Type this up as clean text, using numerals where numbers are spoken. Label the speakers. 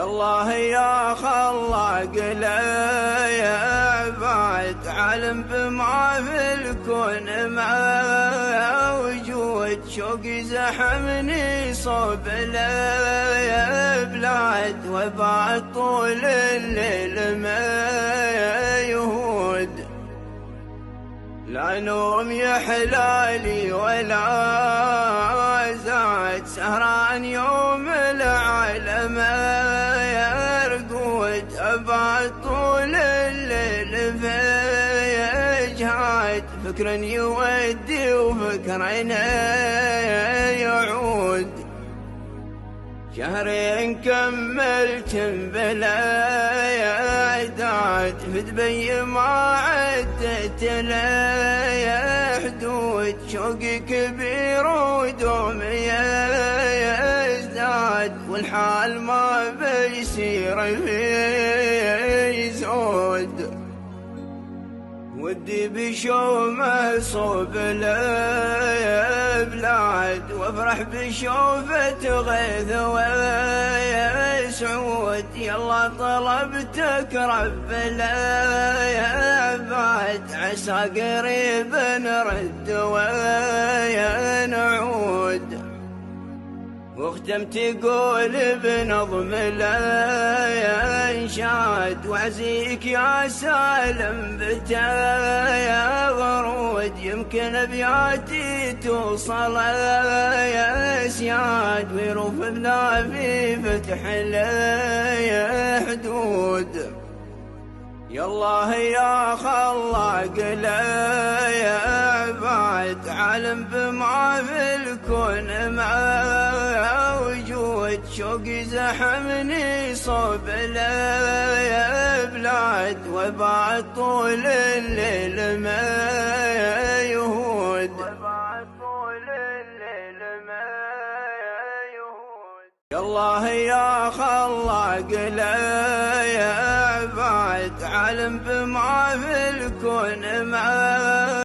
Speaker 1: الله يا خلاق لي بعد علم بما في الكون مع وجود شوقي زحمني صوب لي بلاد وبعد طول الليل ما يهود لا نوم يحلالي ولا زاد سهران يوم العالم يرقود أبعد طول الليل في إجهاد فكر يودي وفكرنا يعود شهرين كملت بلا عداد في دبي ما عدت لا حدود شوقي كبير ودومي يزداد والحال ما بيصير فيه زود ودي بشومه صوب البلاد وافرح بشوفة غيث وسعود يلا طلبتك رب العباد عسى قريبا نرد ونعود واختم تقول بنظم الانشاد وعزيك يا سالم بتا ورود يمكن ابياتي توصل يا سياد ويروف بنا في فتح الحدود يا الله يا خلاق لي بعد علم بما في الكون مع وجود شوقي زحمني صوب لي بلاد وبعد طول الليل ما يهود يا الله يا خلاق لي بعد علم بما في الكون مع